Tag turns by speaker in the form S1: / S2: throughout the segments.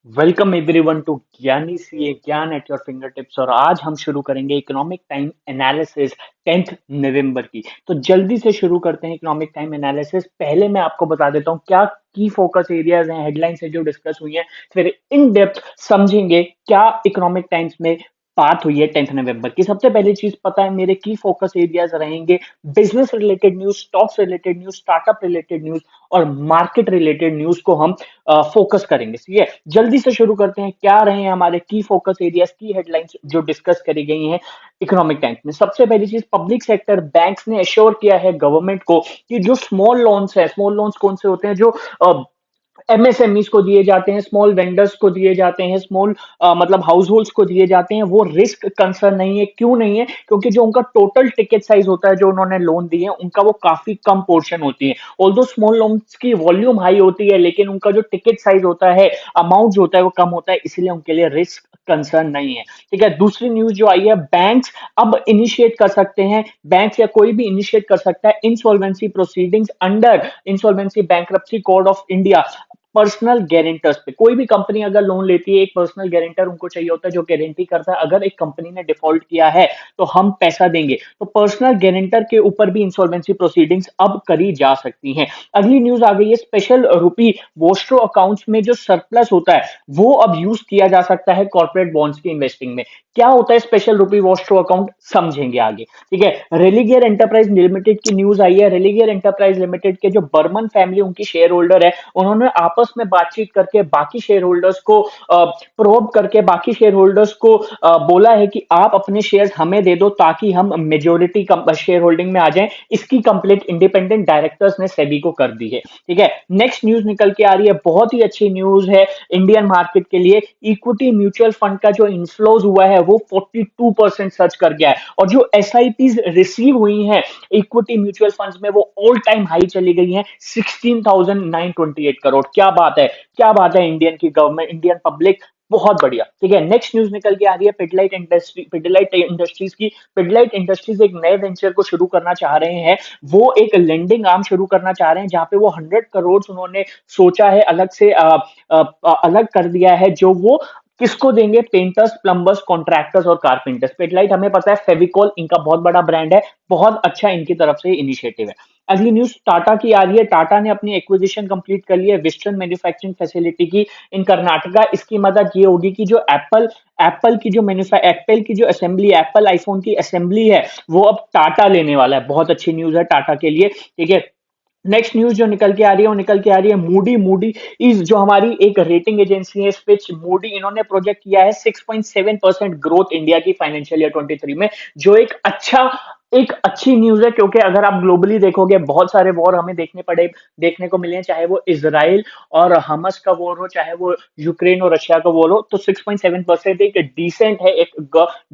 S1: Welcome everyone to ज्ञानी CA ज्ञान at your finger tips. और आज हम शुरू करेंगे इकोनॉमिक टाइम एनालिसिस 10 नवंबर की। तो जल्दी से शुरू करते हैं इकोनॉमिक टाइम एनालिसिस। पहले मैं आपको बता देता हूँ क्या की फोकस एरियाज हैं, हेडलाइंस है जो डिस्कस हुई हैं। फिर इन डेप्थ समझेंगे क्या इकोनॉमिक टाइम्स में बात हुई है 10 नवंबर की। सबसे पहली चीज पता है मेरे की फोकस एरियाज रहेंगे business related news, stocks related news, startup related news और मार्केट रिलेटेड न्यूज को हम फोकस करेंगे। ठीक है, जल्दी से शुरू करते हैं। क्या रहे हैं हमारे की फोकस एरियाज, की हेडलाइंस जो डिस्कस करी गई हैं इकोनॉमिक टाइम्स में। सबसे पहली चीज, पब्लिक सेक्टर बैंक्स ने एश्योर किया है गवर्नमेंट को कि जो स्मॉल लोन्स है, स्मॉल लोन्स कौन से होते हैं, जो एमएसएमईज को दिए जाते हैं, स्मॉल वेंडर्स को दिए जाते हैं, स्मॉल मतलब हाउस होल्ड्स को दिए जाते हैं, वो रिस्क कंसर्न नहीं है। क्यों नहीं है? क्योंकि जो उनका टोटल टिकट साइज होता है, जो उन्होंने लोन दिए हैं, उनका वो काफी कम पोर्शन होती है। ऑल्दो स्मॉल लोन्स की वॉल्यूम हाई होती है, लेकिन उनका जो टिकट साइज होता है, अमाउंट जो होता है वो कम होता है, इसलिए उनके लिए रिस्क कंसर्न नहीं है। ठीक है, दूसरी न्यूज जो आई है, बैंक्स अब इनिशिएट कर सकते हैं, बैंक्स या कोई भी इनिशिएट कर सकता है insolvency proceedings under insolvency bankruptcy code of India personal guarantors पे। कोई भी कंपनी अगर लोन लेती है, एक पर्सनल गारंटर उनको चाहिए होता है जो गारंटी करता है अगर एक कंपनी ने डिफॉल्ट किया है तो हम पैसा देंगे। तो पर्सनल गारंटर के ऊपर भी इंसॉल्वेंसी प्रोसीडिंग्स अब करी जा सकती हैं। अगली न्यूज आ गई है, स्पेशल रुपी वोस्ट्रो अकाउंट्स में जो सरप्लस होता है वो अब यूज किया जा सकता है कॉर्पोरेट बॉन्ड्स की इन्वेस्टिंग में। क्या होता है स्पेशल रुपी वोस्ट्रो अकाउंट, समझेंगे आगे। ठीक है, रेलिगेयर एंटरप्राइज लिमिटेड की न्यूज आई है। रेलिगेयर एंटरप्राइज लिमिटेड के जो बर्मन फैमिली उनकी शेयर होल्डर है, उन्होंने आपस में बातचीत करके बाकी शेयर होल्डर्स को प्रोब करके बाकी शेयर होल्डर्स को बोला है कि आप अपने शेयर्स हमें दे दो ताकि हम मेजोरिटी शेयर होल्डिंग में आ जाएं। इसकी कंप्लीट इंडिपेंडेंट डायरेक्टर्स ने सेबी को कर दी है। ठीक है, नेक्स्ट न्यूज निकल के आ रही है, बहुत ही अच्छी न्यूज है इंडियन मार्केट के लिए। इक्विटी म्यूचुअल फंड का जो इन्फ्लोज हुआ है वो 42% सर्च कर गया है, और जो एस आई पीज रिसीव हुई हैं इक्विटी म्यूचुअल फंड्स में वो ऑल टाइम हाई चली गई हैं, 16,928 करोड़। क्या बात है, क्या बात है, इंडियन की गवर्नमेंट, इंडियन पब्लिक, बहुत बढ़िया। ठीक है, नेक्स्ट न्यूज निकल के आ रही है पिडिलाइट इंडस्ट्रीज की। पिडिलाइट इंडस्ट्रीज एक नए वेंचर को शुरू करना चाह रहे हैं। वो एक लेंडिंग आर्म शुरू करना चाह रहे हैं जहां पे वो 100 करोड़ उन्होंने सोचा है अलग से अलग कर दिया है, जो वो किसको देंगे, पेंटर्स, प्लम्बर्स, कॉन्ट्रैक्टर्स और कारपेंटर्स। पेटलाइट हमें पता है फेविकॉल इनका बहुत बड़ा ब्रांड है, बहुत अच्छा इनकी तरफ से इनिशिएटिव है। अगली न्यूज टाटा की आ रही है। टाटा ने अपनी एक्विजिशन कंप्लीट कर ली है वेस्टर्न मैन्युफैक्चरिंग फैसिलिटी की इन कर्नाटका। इसकी मदद ये होगी कि जो एप्पल की जो असेंबली, एप्पल आईफोन की असेंबली है, वो अब टाटा लेने वाला है। बहुत अच्छी न्यूज है टाटा के लिए। ठीक है, नेक्स्ट न्यूज जो निकल के आ रही है वो निकल के आ रही है मूडी इज जो हमारी एक रेटिंग एजेंसी है, स्विच मूडी, इन्होंने प्रोजेक्ट किया है 6.7% ग्रोथ इंडिया की फाइनेंशियल ईयर 23 में, जो एक अच्छी न्यूज है। क्योंकि अगर आप ग्लोबली देखोगे बहुत सारे वॉर हमें देखने को मिले हैं, चाहे वो इसराइल और हमस का वॉर हो, चाहे वो यूक्रेन और रशिया का वॉर हो, तो 6.7% एक डिसेंट है एक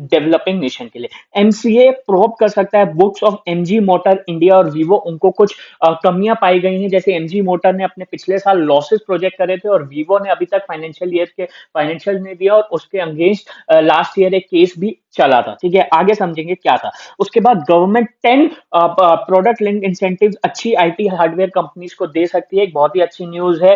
S1: डेवलपिंग नेशन के लिए। एमसीए प्रोब कर सकता है books of MG motor India और वीवो, उनको कुछ कमियां पाई गई हैं। जैसे एमजी मोटर ने अपने पिछले साल लॉसेस प्रोजेक्ट करे थे और वीवो ने अभी तक फाइनेंशियल नहीं दिया, और उसके अगेंस्ट लास्ट ईयर एक केस भी चला था। ठीक है, आगे समझेंगे क्या था। उसके बाद गवर्नमेंट 10 प्रोडक्ट लिंक इंसेंटिव अच्छी आईटी हार्डवेयर कंपनीज को दे सकती है, एक बहुत ही अच्छी न्यूज है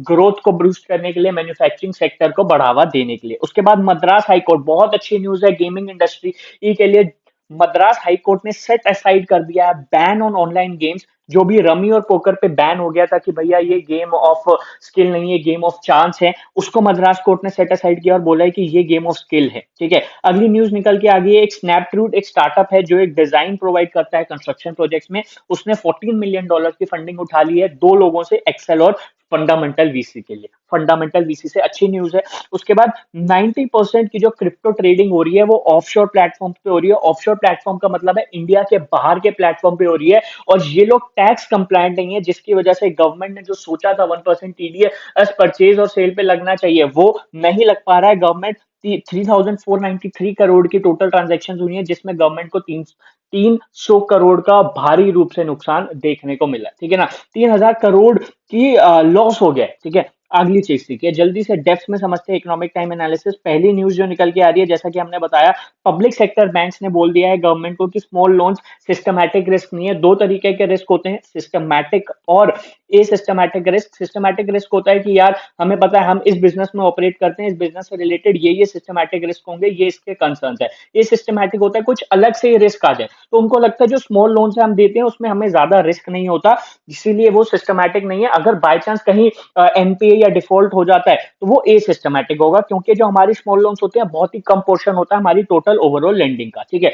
S1: ग्रोथ को बूस्ट करने के लिए, मैन्युफैक्चरिंग सेक्टर को बढ़ावा देने के लिए। उसके बाद मद्रास हाईकोर्ट, बहुत अच्छी न्यूज है गेमिंग इंडस्ट्री के लिए। मद्रास हाईकोर्ट ने सेट असाइड कर दिया है बैन ऑन ऑनलाइन गेम्स। जो भी रमी और पोकर पे बैन हो गया था कि भैया ये गेम ऑफ स्किल नहीं है, गेम ऑफ चांस है, उसको मद्रास कोर्ट ने सेट असाइड किया और बोला है कि ये गेम ऑफ स्किल है। ठीक है, अगली न्यूज निकल के आ गई है, एक स्नैपट्रूट एक स्टार्टअप है जो एक डिजाइन प्रोवाइड करता है कंस्ट्रक्शन प्रोजेक्ट्स में। उसने $14 मिलियन की फंडिंग उठा ली है दो लोगों से, एक्सेल और फंडामेंटल वीसी के लिए। फंडामेंटल वीसी से अच्छी न्यूज है। उसके बाद 90% की जो क्रिप्टो ट्रेडिंग हो रही है वो ऑफशोर प्लेटफॉर्म पे हो रही है। ऑफशोर प्लेटफॉर्म का मतलब है इंडिया के बाहर के प्लेटफॉर्म पे हो रही है, और ये लोग टैक्स कंप्लायंट नहीं है, जिसकी वजह से गवर्नमेंट ने जो सोचा था 1% टीडीएस परचेज और सेल पे लगना चाहिए वो नहीं लग पा रहा है। गवर्नमेंट 3,493 करोड़ की टोटल ट्रांजेक्शन हुई है, जिसमें गवर्नमेंट को 300 करोड़ का भारी रूप से नुकसान देखने को मिला। ठीक है ना, 3,000 करोड़ की लॉस हो गया। ठीक है, अगली चीज सीखिए, जल्दी से डेप्थ में समझते हैं इकोनॉमिक टाइम एनालिसिस। पहली न्यूज जो निकल के आ रही है, जैसा कि हमने बताया, पब्लिक सेक्टर बैंक्स ने बोल दिया है गवर्नमेंट को कि स्मॉल लोन्स सिस्टमैटिक रिस्क नहीं है। दो तरीके के रिस्क होते हैं, सिस्टमैटिक और ए सिस्टमैटिक रिस्क। सिस्टमैटिक रिस्क होता है कि यार हमें पता है हम इस बिजनेस में ऑपरेट करते हैं, इस बिजनेस से रिलेटेड ये सिस्टमैटिक रिस्क होंगे, ये इसके कंसर्न है। ये सिस्टमैटिक होता है कुछ अलग से ही रिस्क आ जाए, तो उनको लगता है जो स्मॉल लोन से हम देते हैं उसमें हमें ज्यादा रिस्क नहीं होता, इसीलिए वो सिस्टमैटिक नहीं है। अगर बाई चांस कहीं एनपीए या डिफॉल्ट हो जाता है तो वो ए सिस्टमैटिक होगा, क्योंकि जो हमारी स्मॉल लोन्स होते हैं बहुत ही कम पोर्शन होता है हमारी टोटल ओवरऑल लेंडिंग का, ठीक है।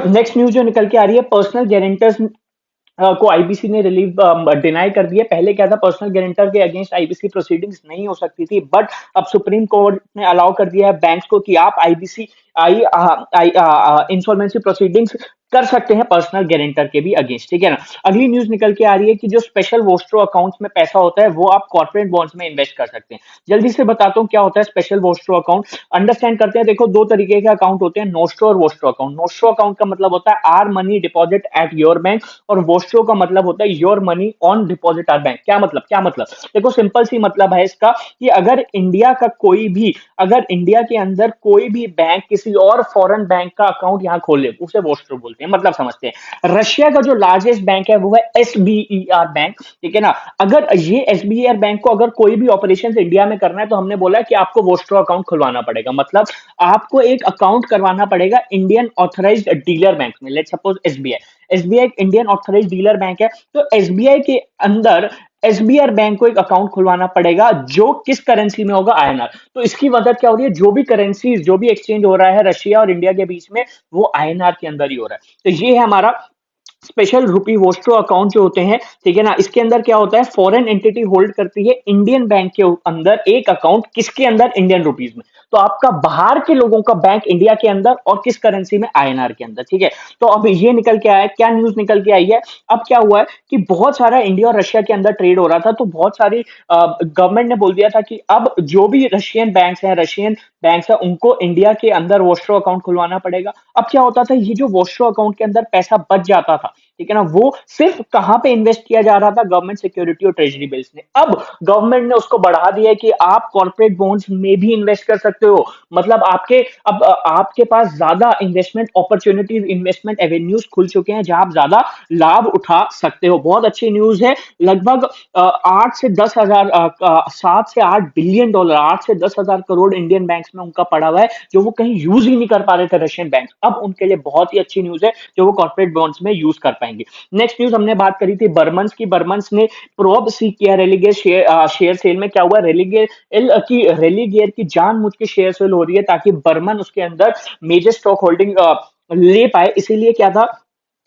S1: नेक्स्ट न्यूज जो निकल के आ रही है, पर्सनल गारंटर्स को आईबीसी ने रिलीव डिनाई कर दिया। पहले क्या था, पर्सनल गारंटर के अगेंस्ट आईबीसी प्रोसीडिंग्स नहीं हो सकती थी, बट अब सुप्रीम कोर्ट ने अलाउ कर दिया है बैंक्स को कि आप आईबीसी आई आई इंसॉल्वेंसी प्रोसीडिंग्स कर सकते हैं पर्सनल गारंटर के भी अगेंस्ट, ठीक है ना। अगली न्यूज निकल के आ रही है कि जो स्पेशल वोस्ट्रो अकाउंट्स में पैसा होता है वो आप कॉर्पोरेट बॉन्ड्स में इन्वेस्ट कर सकते हैं। जल्दी से बताता हूँ क्या होता है स्पेशल वोस्ट्रो अकाउंट, अंडरस्टैंड करते हैं। देखो, दो तरीके के अकाउंट होते हैं, नोस्ट्रो और वोस्ट्रो अकाउंट। नोस्ट्रो अकाउंट का मतलब होता है our money deposit at your bank, और वोस्ट्रो का मतलब होता है your money on deposit our bank. क्या मतलब देखो, सिंपल सी मतलब है इसका कि अगर इंडिया के अंदर कोई भी बैंक किसी और फॉरेन बैंक का अकाउंट यहाँ खोले, उसे वोस्ट्रो बोलते हैं। मतलब समझते हैं, रशिया का जो लार्जेस्ट बैंक है वो है एसबीईआर बैंक, ठीक है ना। अगर ये एसबीईआर बैंक को अगर कोई भी ऑपरेशन इंडिया में करना है तो हमने बोला कि आपको वोस्ट्रो अकाउंट खुलवाना पड़ेगा। मतलब आपको एक अकाउंट करवाना पड़ेगा इंडियन ऑथराइज्ड डीलर बैंक में। लेट्स सपोज एसबीआई एक इंडियन ऑथराइज्ड डीलर बैंक है, तो एसबीआई के अंदर एसबीआई बैंक को एक अकाउंट खुलवाना पड़ेगा, जो किस करेंसी में होगा, आईएनआर। तो इसकी मदद क्या हो रही है, जो भी करेंसी जो भी एक्सचेंज हो रहा है रशिया और इंडिया के बीच में, वो आईएनआर के अंदर ही हो रहा है। तो ये है हमारा स्पेशल रुपी वोस्ट्रो अकाउंट जो होते हैं, ठीक है ना। इसके अंदर क्या होता है, फॉरेन एंटिटी होल्ड करती है इंडियन बैंक के अंदर एक अकाउंट, किसके अंदर, इंडियन रुपीज में। तो आपका बाहर के लोगों का बैंक इंडिया के अंदर, और किस करेंसी में, आईएनआर के अंदर, ठीक है। तो अब ये निकल के आया है, क्या न्यूज निकल के आई है, अब क्या हुआ है कि बहुत सारा इंडिया और रशिया के अंदर ट्रेड हो रहा था, तो बहुत सारी गवर्नमेंट ने बोल दिया था कि अब जो भी रशियन बैंक्स है उनको इंडिया के अंदर वोस्ट्रो अकाउंट खुलवाना पड़ेगा। अब क्या होता था, ये जो वोस्ट्रो अकाउंट के अंदर पैसा बच जाता था, ठीक है ना, वो सिर्फ कहां पे इन्वेस्ट किया जा रहा था, गवर्नमेंट सिक्योरिटी और ट्रेजरी बिल्स में। अब गवर्नमेंट ने उसको बढ़ा दिया है कि आप कॉर्पोरेट बॉन्ड्स में भी इन्वेस्ट कर सकते हो। मतलब आपके पास ज्यादा इन्वेस्टमेंट अपॉर्चुनिटीज, इन्वेस्टमेंट एवेन्यूज खुल चुके हैं जहां आप ज्यादा लाभ उठा सकते हो। बहुत अच्छी न्यूज है। लगभग 7 से 10 हजार करोड़ इंडियन बैंक्स में उनका पड़ा हुआ है, जो वो कहीं यूज ही नहीं कर पा रहे थे रशियन बैंक, अब उनके लिए बहुत ही अच्छी न्यूज है जो वो कॉर्पोरेट बॉन्ड्स में यूज कर पाएंगे। नेक्स्ट न्यूज हमने बात करी थी बर्मन्स की। बर्मन्स ने प्रोब सी किया रेलीगेयर शेयर सेल में। क्या हुआ, रेलीगेयर की जानबूझ के शेयर सेल हो रही है ताकि बर्मन उसके अंदर मेजर स्टॉक होल्डिंग ले पाए। इसीलिए क्या था,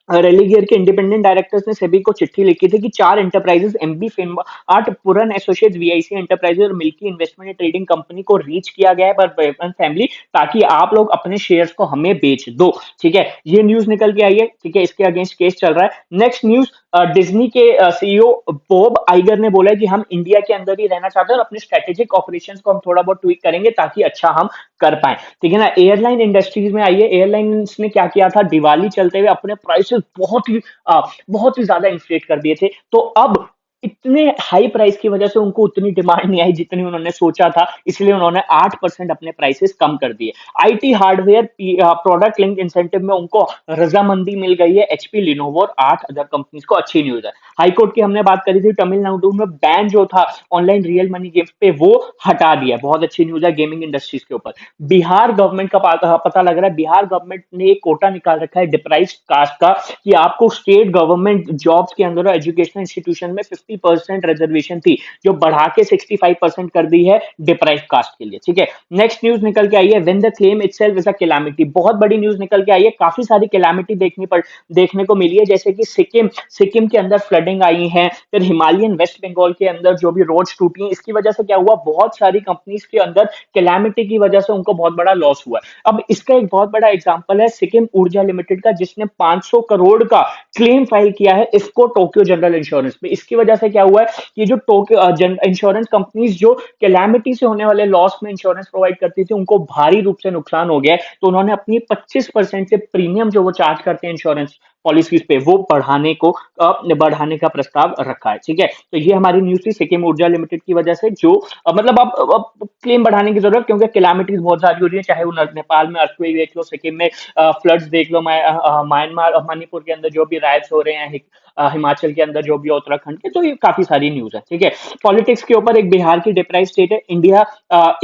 S1: रेलीगियर के इंडिपेंडेंट डायरेक्टर्स ने सेबी को चिट्ठी लिखी थी कि 4 एंटरप्राइजेस एमबी फिनमार्ट, पुरन एसोसिएट्स, वीआईसी एंटरप्राइजेस और milky investment and trading company को रीच किया गया है पर बर्मन फैमिली, ताकि आप लोग अपने शेयर्स को हमें बेच दो, ठीक है। ये न्यूज निकल के आई है, ठीक है, इसके अगेंस्ट केस चल रहा है। नेक्स्ट न्यूज, डिज्नी के सीईओ बॉब आइगर ने बोला है कि हम इंडिया के अंदर ही रहना चाहते हैं और अपने स्ट्रेटेजिक ऑपरेशंस को हम थोड़ा बहुत ट्वीक करेंगे ताकि अच्छा हम कर पाए, ठीक है ना। एयरलाइन इंडस्ट्रीज में आइए, एयरलाइंस ने क्या किया था, दिवाली चलते हुए अपने प्राइसेस बहुत ही ज्यादा इंफ्लेट कर दिए थे। तो अब इतने हाई प्राइस की वजह से उनको उतनी डिमांड नहीं आई जितनी उन्होंने सोचा था, इसलिए उन्होंने 8% अपने प्राइसेस कम कर दिए। IT hardware product link incentive में उनको रजामंदी मिल गई है, एचपी, लिनोवो और 8 अदर कंपनीज को। अच्छी न्यूज है। हाईकोर्ट की हमने बात करी थी, तमिलनाडु में बैन जो था ऑनलाइन रियल मनी गेम्स पे, वो हटा दिया। बहुत अच्छी न्यूज है गेमिंग इंडस्ट्रीज के ऊपर। बिहार गवर्नमेंट का पता लग रहा है, बिहार गवर्नमेंट ने एक कोटा निकाल रखा है डिप्राइव्ड कास्ट का, कि आपको स्टेट गवर्नमेंट जॉब्स के अंदर एजुकेशनल इंस्टीट्यूशन में 50% रिजर्वेशन थी, जो बढ़ा के 65% कर दी है डिप्राइव्ड कास्ट के लिए, ठीक है। नेक्स्ट न्यूज निकल के आई है, when the claim itself is a calamity. बहुत बड़ी न्यूज निकल के आई है, काफी सारी कैलामिटी देखने को मिली है, जैसे कि सिक्किम के अंदर फ्लडिंग आई है, फिर हिमालयन वेस्ट बंगाल के अंदर जो भी रोड्स टूटी हैं, इसकी वजह से क्या हुआ, बहुत सारी कंपनीज के अंदर कैलामिटी की वजह से उनको बहुत बड़ा लॉस हुआ है। अब इसका एक बहुत बड़ा एग्जांपल है सिक्किम ऊर्जा लिमिटेड का, जिसने 500 करोड़ का क्लेम फाइल किया है इसको टोक्यो जनरल इंश्योरेंस में। इसकी वजह से क्या हुआ है, कि जो टोक्यो इंश्योरेंस कंपनीज जो कैलामिटी से होने वाले लॉस में इंश्योरेंस प्रोवाइड करती थी, उनको भारी रूप से नुकसान हो गया है, तो उन्होंने अपनी 25% से प्रीमियम जो वो चार्ज करते हैं इंश्योरेंस पॉलिसीज पे वो बढ़ाने का प्रस्ताव रखा है। ठीक है, तो ये हमारी न्यूज थी सिक्किम ऊर्जा लिमिटेड की वजह से, जो मतलब अब क्लेम बढ़ाने की जरूरत, क्योंकि कैलामिटीज बहुत सारी हो रही है, चाहे वो नेपाल में अर्थक्वेक देख लो, सिक्किम में फ्लड्स देख लो, म्यांमार और मणिपुर के अंदर जो भी राइट्स हो रहे हैं, हिमाचल के अंदर जो भी है, उत्तराखंड के, तो ये काफी सारी न्यूज है। ठीक है, पॉलिटिक्स के ऊपर एक बिहार की डिप्राइव स्टेट है इंडिया,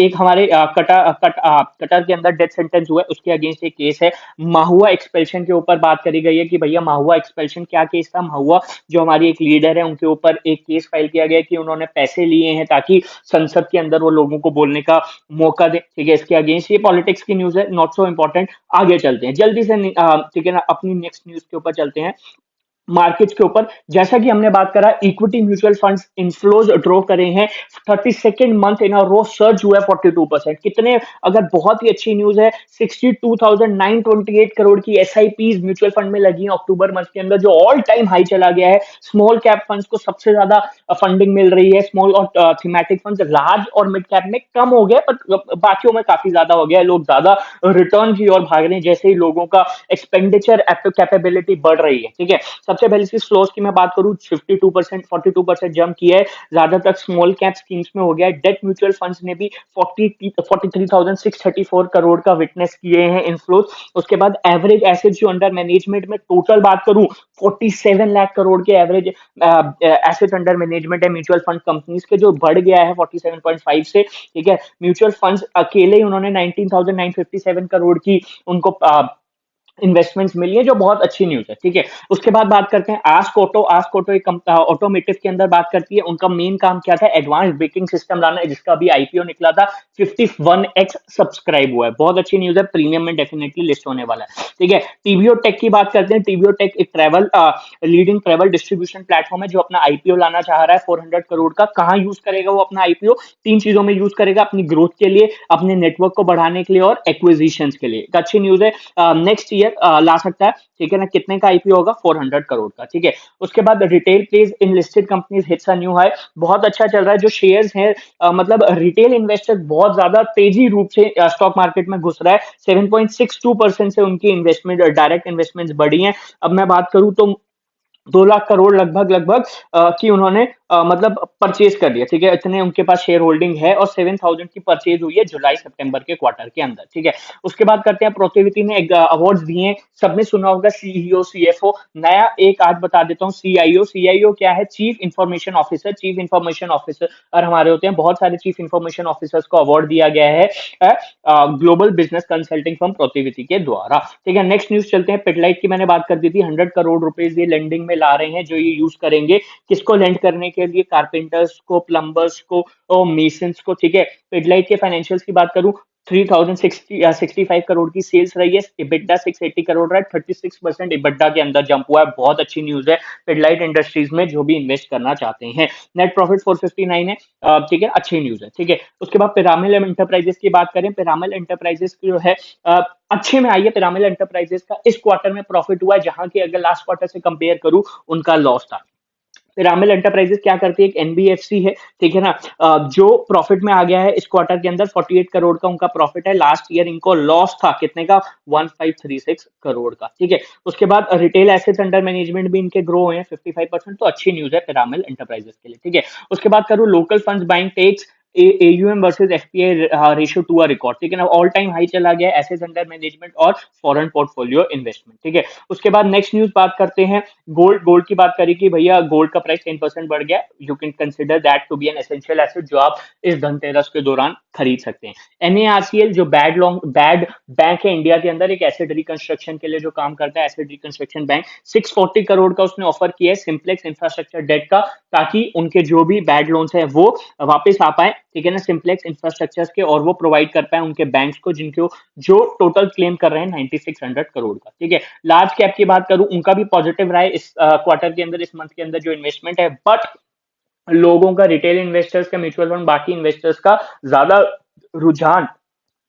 S1: एक हमारे कटर के अंदर डेथ सेंटेंस हुआ है, उसके अगेंस्ट एक केस है। महुआ एक्सपेल्शन के ऊपर बात करी गई है कि भैया महुआ एक्सपेल्शन क्या केस था। महुआ जो हमारी एक लीडर है, उनके ऊपर एक केस फाइल किया गया कि उन्होंने पैसे लिए हैं ताकि संसद के अंदर वो लोगों को बोलने का मौका दे। ठीक है, इसके अगेंस्ट ये पॉलिटिक्स की न्यूज है, नॉट सो इंपॉर्टेंट। आगे चलते हैं जल्दी से, ठीक है ना, अपनी नेक्स्ट न्यूज के ऊपर चलते हैं, मार्केट्स के ऊपर। जैसा कि हमने बात करा, equity mutual funds inflows draw करे हैं, 32nd month in a row surge हुआ है 42%। कितने, अगर बहुत ही अच्छी न्यूज है, 62,928 करोड़ की एसआईपीज म्यूचुअल फंड में लगी हैं अक्टूबर मंथ के अंदर, जो ऑल टाइम हाई चला गया है। स्मॉल कैप फंड्स को सबसे ज्यादा फंडिंग मिल रही है, स्मॉल और थीमेटिक फंड्स लार्ज और मिड कैप में कम हो गया, पर बाकियों में काफी ज्यादा हो गया है। लोग ज्यादा रिटर्न की ओर भाग रहे हैं जैसे ही लोगों का एक्सपेंडिचर कैपेबिलिटी बढ़ रही है। ठीक है, सबसे पहले इसकी फ्लोज की मैं बात करूं, 52%, 42% जंप किया है, ज्यादातर स्मॉल कैप स्कीम्स में हो गया है। डेट म्यूचुअल फंड्स ने भी 43,634 करोड़ का विटनेस किए हैं इनफ्लोज। उसके बाद एवरेज एसेट्स जो अंडर मैनेजमेंट में टोटल बात करूं, 47 लाख करोड़ के एवरेज एसेट अंडर मैनेजमेंट है म्यूचुअल फंड कंपनीज के, जो बढ़ गया है 47.5 से। ठीक है, म्यूचुअल फंड्स अकेले ही उन्होंने 19,957 करोड़ की उनको इन्वेस्टमेंट्स मिली है, जो बहुत अच्छी न्यूज है। ठीक है, उसके बाद बात करते हैं आस्क ऑटो। आस्क ऑटो एक ऑटोमेटिव के अंदर बात करती है। उनका मेन काम क्या था, एडवांस ब्रेकिंग सिस्टम लाना है, जिसका भी आईपीओ निकला था, 51x सब्सक्राइब हुआ है, बहुत अच्छी न्यूज है, प्रीमियम में डेफिनेटली लिस्ट होने वाला है। ठीक है, टीवीओ टेक की बात करते हैं। टीवीओ टेक एक लीडिंग ट्रेवल डिस्ट्रीब्यूशन प्लेटफॉर्म है, जो अपना आईपीओ लाना चाह रहा है 400 करोड़ का। कहाँ यूज करेगा वो अपना आईपीओ, तीन चीजों में यूज करेगा, अपनी ग्रोथ के लिए, अपने नेटवर्क को बढ़ाने के लिए, और एक्विजिशन के लिए। एक अच्छी न्यूज है, नेक्स्ट ईयर ला सकता है। ठीक है ना, कितने का आईपीओ होगा, 400 करोड़ का। ठीक है, उसके बाद retail pledge in listed companies hits a new high, बहुत अच्छा चल रहा है। जो शेयर्स हैं, मतलब रिटेल इन्वेस्टर बहुत ज्यादा तेजी रूप से स्टॉक मार्केट में घुस रहा है, 7.62% से उनकी इन्वेस्टमेंट, डायरेक्ट इन्वेस्टमेंट्स बढ़ी हैं। अब मैं बात करूं तो 2 लाख करोड़ लगभग लगभग की उन्होंने मतलब परचेज कर लिया। ठीक है, इतने उनके पास शेयर होल्डिंग है, और 7,000 की परचेज हुई है जुलाई सितंबर के क्वार्टर के अंदर। ठीक है, उसके बाद करते हैं, प्रोत्तिविटी ने अवार्ड्स दिए हैं, सबने सुना होगा, सीईओ सीएफओ। नया एक आज बता देता हूँ, सीआईओ। सीआईओ क्या है, chief information officer. Chief information officer और हमारे होते हैं, बहुत सारे चीफ इंफॉर्मेशन ऑफिसर्स को अवार्ड दिया गया है ग्लोबल बिजनेस कंसल्टिंग फर्म प्रोत्तिविटी के द्वारा। ठीक है, नेक्स्ट न्यूज चलते हैं। पिडलाइट की मैंने बात कर दी थी, 100 करोड़ रुपीज ये लेंडिंग में ला रहे हैं, जो ये यूज करेंगे किसको लेंड करने के लिए, कारपेंटर्स को, प्लम्बर्स को और मेसन्स को। ठीक है, पिडलाइट के फाइनेंशियल्स की बात करूं, 3,065 करोड़ की सेल्स रही है, इबिडा 680 करोड़ रहा है, 36% इबिडा के अंदर जंप हुआ है, बहुत अच्छी न्यूज है पिडलाइट इंडस्ट्रीज में, जो भी इन्वेस्ट करना चाहते हैं। नेट प्रॉफिट 459 है, ठीक है, अच्छी न्यूज है। ठीक है, उसके बाद पिरामिल एंटरप्राइजेस की बात करें, पिरामिल एंटरप्राइजेस की जो है अच्छे में आई है। पिरामिल एंटरप्राइजेस का इस क्वार्टर में प्रॉफिट हुआ है, जहां की अगर लास्ट क्वार्टर से कंपेयर करूं, उनका लॉस था। पिरामिल एंटरप्राइजेस क्या करती है, एक एनबीएफसी है। ठीक है ना, जो प्रॉफिट में आ गया है इस क्वार्टर के अंदर, 48 करोड़ का उनका प्रॉफिट है। लास्ट ईयर इनको लॉस था कितने का, 1536 करोड़ का। ठीक है, उसके बाद रिटेल एसेट्स अंडर मैनेजमेंट भी इनके ग्रो हुए हैं 55%, तो अच्छी न्यूज है पिरामिल एंटरप्राइजेस के लिए। ठीक है, उसके बाद करूँ local funds buying takes AUM versus FPI ratio to a record. ठीक है ना, ऑल टाइम हाई चला गया एसेट्स अंडर मैनेजमेंट और फॉरेन पोर्टफोलियो इन्वेस्टमेंट। ठीक है, उसके बाद नेक्स्ट न्यूज बात करते हैं, गोल्ड। गोल्ड की बात करी कि भैया गोल्ड का प्राइस 10% बढ़ गया, you can consider that to be an essential asset, जो आप इस धनतेरस के दौरान खरीद सकते हैं। एनएआरसीएल जो बैड बैंक है इंडिया के अंदर, एक एसेट रिकंस्ट्रक्शन के लिए जो काम करता है, एसेट रिकंस्ट्रक्शन बैंक, 640 करोड़ का उसने ऑफर किया है सिंप्लेक्स इंफ्रास्ट्रक्चर डेट का, ताकि उनके जो भी बैड लोन्स है वो वापस आ पाए। ठीक है ना, सिंप्लेक्स इंफ्रास्ट्रक्चर के, और वो प्रोवाइड कर पाए उनके बैंक्स को, जिनको जो टोटल क्लेम कर रहे हैं 9600 करोड़ का। ठीक है, लार्ज कैप की बात करूं, उनका भी पॉजिटिव रहा है इस क्वार्टर के अंदर, इस मंथ के अंदर जो इन्वेस्टमेंट है, बट लोगों का, रिटेल इन्वेस्टर्स का, म्यूचुअल फंड, बाकी इन्वेस्टर्स का ज्यादा रुझान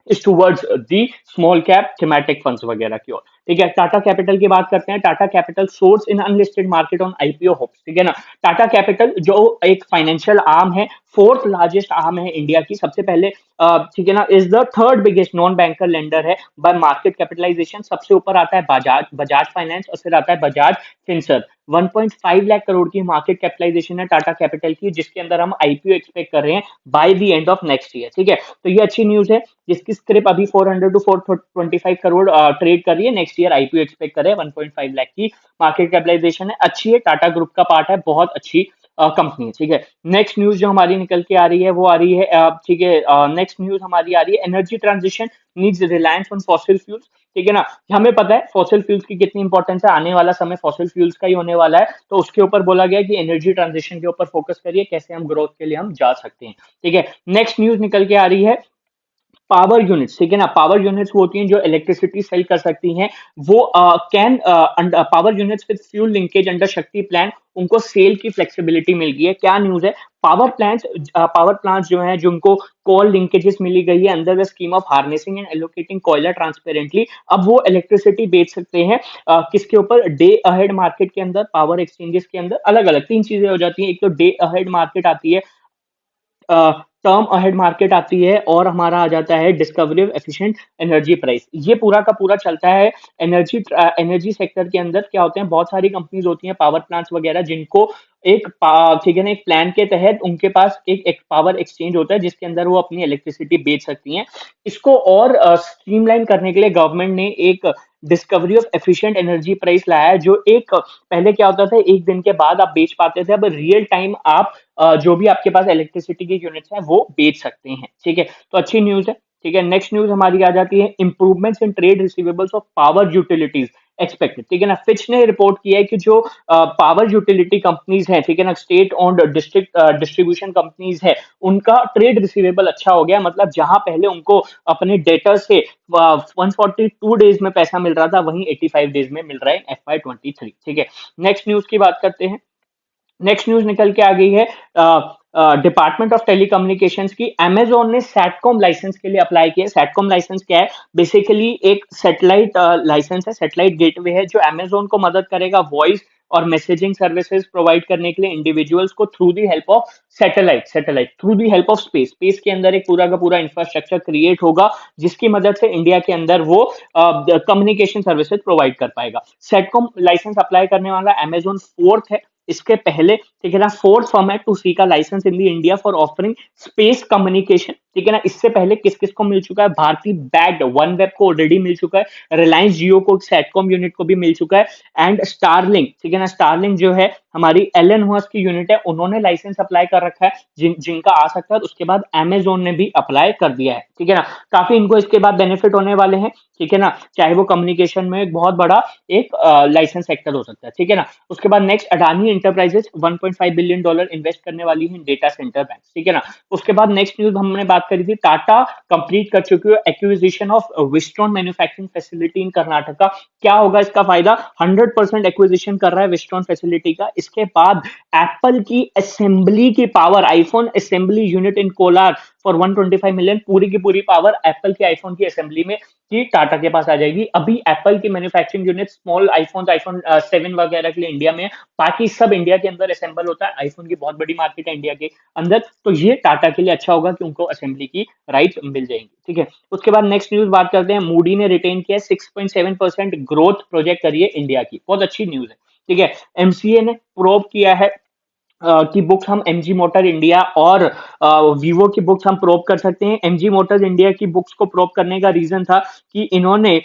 S1: is towards the small cap thematic funds वगैरह की ओर। ठीक है, टाटा कैपिटल की बात करते हैं। Tata capital source in unlisted market on IPO hopes, ठीक है ना। टाटा कैपिटल जो एक फाइनेंशियल आर्म है, फोर्थ लार्जेस्ट आर्म है इंडिया की, सबसे पहले ठीक है ना, is the third biggest non banker lender है बाय मार्केट कैपिटलाइजेशन। सबसे ऊपर आता है बजाज बजाज फाइनेंस, और फिर आता है बजाज फिंसर्व। 1.5 लाख करोड़ की मार्केट कैपिटलाइजेशन है टाटा कैपिटल की, जिसके अंदर हम आईपीओ एक्सपेक्ट कर रहे हैं by the end of next year, ठीक है। तो ये अच्छी न्यूज है, जिसकी स्क्रिप अभी 400 टू 425 करोड़ ट्रेड कर रही है। नेक्स्ट ईयर आईपीओ एक्सपेक्ट कर रहे हैं, 1.5 लाख की मार्केट कैपिटलाइजेशन है, अच्छी है, टाटा ग्रुप का पार्ट है, बहुत अच्छी कंपनी है, ठीक है। नेक्स्ट न्यूज जो हमारी निकल के आ रही है वो आ रही है, ठीक है, नेक्स्ट न्यूज हमारी आ रही है, energy transition needs reliance on fossil fuels, ठीक है ना। हमें पता है फॉसिल फ्यूल्स की कितनी इंपॉर्टेंस है, आने वाला समय फॉसिल फ्यूल्स का ही होने वाला है, तो उसके ऊपर बोला गया है कि एनर्जी ट्रांजिशन के ऊपर फोकस करिए, कैसे हम ग्रोथ के लिए हम जा सकते हैं, ठीक है। नेक्स्ट न्यूज निकल के आ रही है, पावर यूनिट्स, ठीक है ना। पावर यूनिट्स वो होती हैं जो इलेक्ट्रिसिटी सेल कर सकती हैं, वो can power units with fuel linkage under शक्ति प्लान, उनको सेल की फ्लेक्सिबिलिटी मिल गई है। क्या न्यूज है, पावर प्लांट्स जो हैं, जिनको कॉल लिंकेजेस मिली गई है under the scheme of harnessing and allocating कोयला ट्रांसपेरेंटली, अब वो इलेक्ट्रिसिटी बेच सकते हैं किसके ऊपर, डे अहेड मार्केट के अंदर, पावर एक्सचेंजेस के अंदर। अलग अलग तीन चीजें हो जाती हैं, एक तो डे अहेड मार्केट आती है, टर्म अहेड मार्केट आती है, और हमारा आ जाता है discovery of efficient energy price. ये पूरा का पूरा चलता है एनर्जी सेक्टर के अंदर। क्या होते हैं, बहुत सारी कंपनीज होती हैं, पावर प्लांट्स वगैरह, जिनको ठीक है ना, एक प्लान के तहत उनके पास एक पावर एक्सचेंज होता है, जिसके अंदर वो अपनी इलेक्ट्रिसिटी बेच सकती हैं। इसको और स्ट्रीमलाइन करने के लिए गवर्नमेंट ने एक discovery of efficient energy price लाया है, जो एक पहले क्या होता था, एक दिन के बाद आप बेच पाते थे, अब रियल टाइम आप जो भी आपके पास इलेक्ट्रिसिटी की यूनिट्स हैं वो बेच सकते हैं, ठीक है। तो अच्छी न्यूज है, ठीक है। नेक्स्ट न्यूज हमारी आ जाती है, improvements in trade receivables of power utilities expected, ठीक है ना। फिच ने रिपोर्ट किया है कि जो पावर यूटिलिटी कंपनीज हैं, ठीक है ना, state owned district distribution companies है, उनका ट्रेड रिसीवेबल अच्छा हो गया। मतलब जहां पहले उनको अपने डेटर से 142 डेज में पैसा मिल रहा था, वहीं 85 डेज में मिल रहा है FY23, ठीक है। नेक्स्ट न्यूज की बात करते हैं। नेक्स्ट न्यूज निकल के आ गई है, डिपार्टमेंट ऑफ टेलीकम्युनिकेशंस की, अमेजोन ने सैटकॉम लाइसेंस के लिए अप्लाई किया। सैटकॉम लाइसेंस क्या है, बेसिकली एक सैटेलाइट लाइसेंस है, सैटेलाइट गेटवे है, जो अमेजोन को मदद करेगा वॉइस और मैसेजिंग सर्विसेज प्रोवाइड करने के लिए इंडिविजुअल्स को through the help of satellite through the help of space के अंदर एक पूरा का पूरा इंफ्रास्ट्रक्चर क्रिएट होगा, जिसकी मदद से इंडिया के अंदर वो कम्युनिकेशन सर्विसेज प्रोवाइड कर पाएगा। सेटकॉम लाइसेंस अप्लाई करने वाला अमेजोन फोर्थ है। इसके पहले, ठीक है ना, फोर्थ फर्म है to seek a license in the India for offering space communication, ठीक है ना। इससे पहले किस किस को मिल चुका है, भारती बैग्ड वन वेब को ऑलरेडी मिल चुका है, रिलायंस जियो को, सेटकॉम यूनिट को भी मिल चुका है, एंड स्टारलिंक, ठीक है ना, स्टारलिंक जो है हमारी एलन हस की यूनिट है, उन्होंने लाइसेंस अप्लाई कर रखा है, जिनका आ सकता है। उसके बाद अमेजोन ने भी अप्लाई कर दिया है, ठीक है ना। काफी इनको इसके बाद बेनिफिट होने वाले हैं, ठीक है ना, चाहे वो कम्युनिकेशन में एक बहुत बड़ा एक लाइसेंस सेक्टर हो सकता है, ठीक है ना। उसके बाद next, Adani enterprises $1.5 billion invest करने वाली है डेटा सेंटर बैंक, ठीक है ना। उसके बाद नेक्स्ट न्यूज हमने बात करी थी, टाटा कंप्लीट कर चुकी है acquisition of Wistron manufacturing facility in Karnataka. क्या होगा इसका फायदा, 100% एक्विजिशन कर रहा है विस्ट्रॉन फैसिलिटी का। इसके बाद एप्पल की असेंबली की power, iPhone assembly unit in Kolar for 125 million, पूरी की पूरी पावर एप्पल के आईफोन की असेंबली में की टाटा के पास आ जाएगी। अभी एप्पल की मैन्युफैक्चरिंग यूनिट स्मॉल आईफोन 7 वगैरह के लिए इंडिया में है, बाकी सब इंडिया के अंदर असेंबल होता है। आईफोन की बहुत बड़ी मार्केट है इंडिया के अंदर, तो ये टाटा के लिए अच्छा होगा कि उनको असेंबली की राइट मिल जाएंगी, ठीक है। उसके बाद नेक्स्ट न्यूज बात करते हैं, मूडी ने रिटेन किया 6.7% ग्रोथ प्रोजेक्ट करिए इंडिया की, बहुत अच्छी न्यूज है, ठीक है। एमसीए ने प्रोब किया है की बुक्स हम एमजी मोटर इंडिया और वीवो की बुक्स हम प्रोब कर सकते हैं। एमजी मोटर्स इंडिया की बुक्स को प्रोब करने का रीजन था कि इन्होंने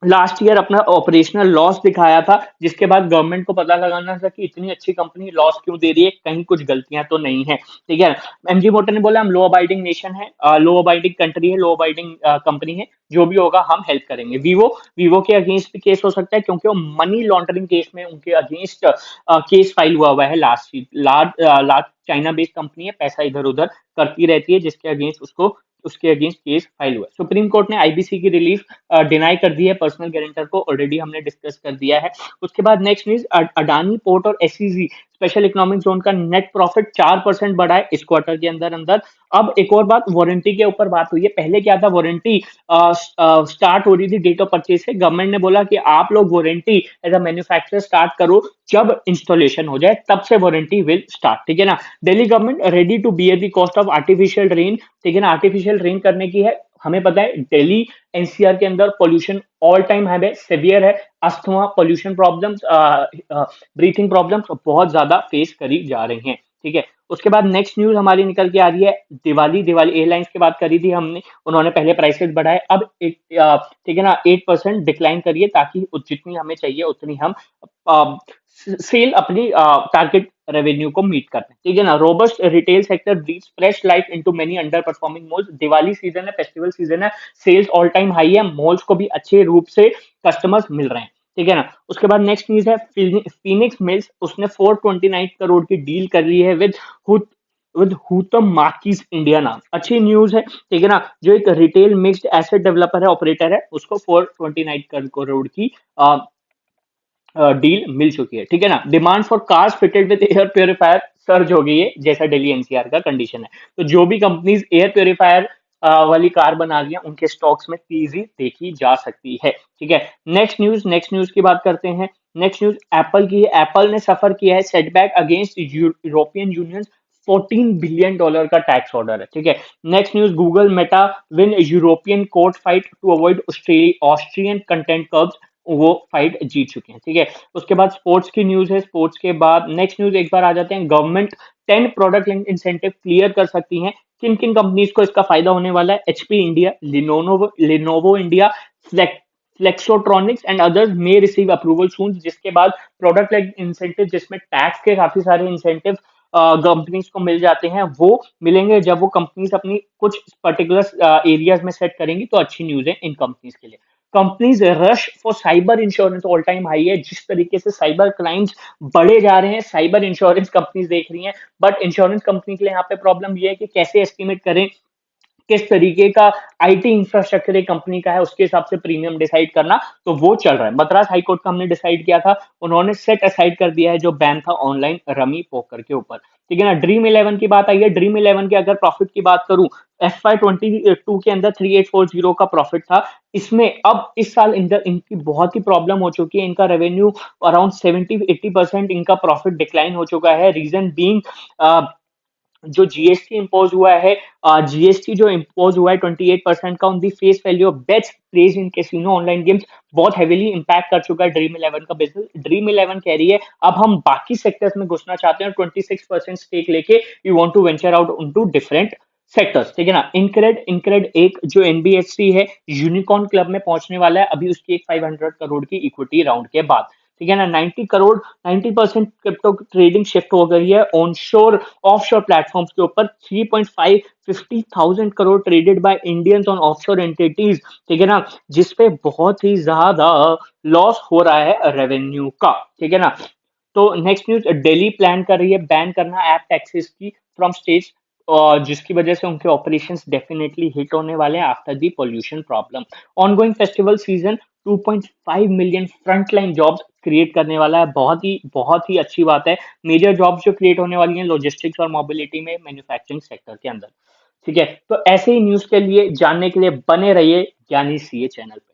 S1: लास्ट ईयर अपना ऑपरेशनल लॉस दिखाया था, जिसके बाद गवर्नमेंट को पता लगाना था कि इतनी अच्छी कंपनी लॉस क्यों दे रही है, कहीं कुछ गलतियां तो नहीं है, ठीक है। एमजी मोटर ने बोला हम लो अबाइडिंग नेशन है, लो अबाइडिंग कंट्री है, लो अबाइडिंग कंपनी है, जो भी होगा हम हेल्प करेंगे। वीवो वीवो के अगेंस्ट भी केस हो सकता है, क्योंकि वो मनी लॉन्ड्रिंग केस में उनके अगेंस्ट केस फाइल हुआ है last large large China based company है, पैसा इधर उधर करती रहती है, जिसके अगेंस्ट उसको उसके अगेंस्ट केस फाइल हुआ है। सुप्रीम कोर्ट ने आईबीसी की रिलीफ डिनाई कर दी है पर्सनल गारंटर को, ऑलरेडी हमने डिस्कस कर दिया है। उसके बाद नेक्स्ट न्यूज, अडानी पोर्ट और एसईजी स्पेशल इकोनॉमिक जोन का नेट प्रॉफिट 4% बढ़ा है इस क्वार्टर के अंदर अंदर। अब एक और बात, वारंटी के ऊपर बात हुई है। पहले क्या था, वारंटी स्टार्ट हो रही थी डेट ऑफ परचेज से, गवर्नमेंट ने बोला कि आप लोग warranty as a manufacturer start करो जब इंस्टॉलेशन हो जाए, तब से वारंटी विल स्टार्ट, ठीक है ना। Delhi government ready to bear the cost of artificial rain, ठीक है ना, आर्टिफिशियल रेन करने की है। हमें पता है दिल्ली एनसीआर के अंदर पोल्यूशन ऑल टाइम हाई है, सिवियर है, asthma, pollution problems, breathing problems बहुत ज्यादा फेस करी जा रही हैं, ठीक है। उसके बाद नेक्स्ट न्यूज हमारी निकल के आ रही है, दिवाली। दिवाली एयरलाइंस की बात करी थी हमने, उन्होंने पहले प्राइसेस बढ़ाए, अब एक ठीक है ना 8% डिक्लाइन करिए, ताकि जितनी हमें चाहिए उतनी हम सेल अपनी टारगेट रेवेन्यू को मीट करते हैं, ठीक है ना। Robust retail sector breathes fresh life into many under performing malls. Diwali season है, फेस्टिवल सीजन है, सेल्स ऑल टाइम हाई है, मॉल्स को भी अच्छे रूप से कस्टमर्स मिल रहे हैं, ठीक है ना। उसके बाद नेक्स्ट न्यूज है, फिनिक्स मिल्स, उसने 429 करोड़ की डील कर ली है विद हुतम मार्कीज इंडिया नाम। अच्छी न्यूज है, ठीक है ना। जो एक रिटेल मिक्स्ड एसेट डेवलपर है, ऑपरेटर है, उसको 429 करोड़ की डील मिल चुकी है, ठीक है ना। Demand for cars fitted with air purifier surge हो गई है, जैसा दिल्ली एनसीआर का कंडीशन है। तो जो भी कंपनीज एयर प्योरीफायर वाली कार बना रही है, उनके स्टॉक्स में तेजी देखी जा सकती है, ठीक है। नेक्स्ट न्यूज की बात करते हैं। नेक्स्ट न्यूज एप्पल की है। एप्पल ने सफर किया है setback against European Union, $14 billion का टैक्स ऑर्डर है, ठीक है। Next news, Google Meta win European court fight to avoid Austrian content curbs, वो फाइट जीत चुके हैं, ठीक है। उसके बाद स्पोर्ट्स की न्यूज है। स्पोर्ट्स के बाद नेक्स्ट न्यूज एक बार आ जाते हैं, government 10 product link incentive clear कर सकती है। किन किन कंपनीज को इसका फायदा होने वाला है? HP India, Lenovo India, Flextronics and others may receive approval soon, जिसके बाद प्रोडक्ट लाइक इंसेंटिव, जिसमें टैक्स के काफी सारे इंसेंटिव कंपनीज को मिल जाते हैं, वो मिलेंगे जब वो कंपनीज अपनी कुछ पर्टिकुलर एरियाज में सेट करेंगी। तो अच्छी न्यूज है इन कंपनीज के लिए। Companies rush for cyber insurance all time high है। जिस तरीके से साइबर क्राइम्स बढ़े जा रहे हैं, साइबर इंश्योरेंस कंपनीज देख रही हैं, बट इंश्योरेंस कंपनी के लिए यहाँ पे प्रॉब्लम ये है कि कैसे एस्टिमेट करें किस तरीके का आईटी इंफ्रास्ट्रक्चर एक कंपनी का है, उसके हिसाब से प्रीमियम डिसाइड करना, तो वो चल रहा है। मद्रास हाईकोर्ट का हमने डिसाइड किया था, उन्होंने सेट असाइड कर दिया है जो बैन था ऑनलाइन रमी पोकर के ऊपर, ठीक है ना। ड्रीम इलेवन की बात आई है। ड्रीम इलेवन के अगर प्रॉफिट की बात करूं, FY22 के अंदर 3840 का प्रॉफिट था। इसमें अब इस साल इंदर इनकी बहुत ही प्रॉब्लम हो चुकी है, इनका रेवेन्यू अराउंड 70-80% इनका प्रॉफिट डिक्लाइन हो चुका है। रीजन बीइंग जो जीएसटी इम्पोज हुआ है, जीएसटी जो इम्पोज हुआ है 28% का on the face value of bets placed in casino online games, बहुत हेविली इंपैक्ट कर चुका है ड्रीम इलेवन का बिजनेस। ड्रीम इलेवन कह रही है अब हम बाकी सेक्टर्स में घुसना चाहते हैं, 26% स्टेक लेके we want to venture out into different sectors, ठीक है ना। इनक्रेड एक जो एनबीएफसी है, यूनिकॉर्न क्लब में पहुंचने वाला है अभी उसकी एक 500 करोड़ की इक्विटी राउंड के बाद, ठीक है ना। 90% क्रिप्टो ट्रेडिंग शिफ्ट हो गई है ऑनशोर ऑफशोर प्लेटफॉर्म्स के ऊपर। 3.550,000 crore traded by Indians on offshore entities, ठीक है ना, जिसपे बहुत ही ज्यादा लॉस हो रहा है रेवेन्यू का, ठीक है ना। तो नेक्स्ट न्यूज, दिल्ली प्लान कर रही है बैन करना ऐप टैक्सेस की फ्रॉम स्टेट्स, जिसकी वजह से उनके ऑपरेशंस डेफिनेटली हिट होने वाले हैं after the pollution problem. Ongoing festival season 2.5 million frontline jobs create करने वाला है, बहुत ही अच्छी बात है। मेजर जॉब्स जो क्रिएट होने वाली हैं लॉजिस्टिक्स और मोबिलिटी में, मैन्युफैक्चरिंग सेक्टर के अंदर, ठीक है। तो ऐसे ही न्यूज के लिए जानने के लिए बने रहिए ज्ञानी सीए चैनल पर।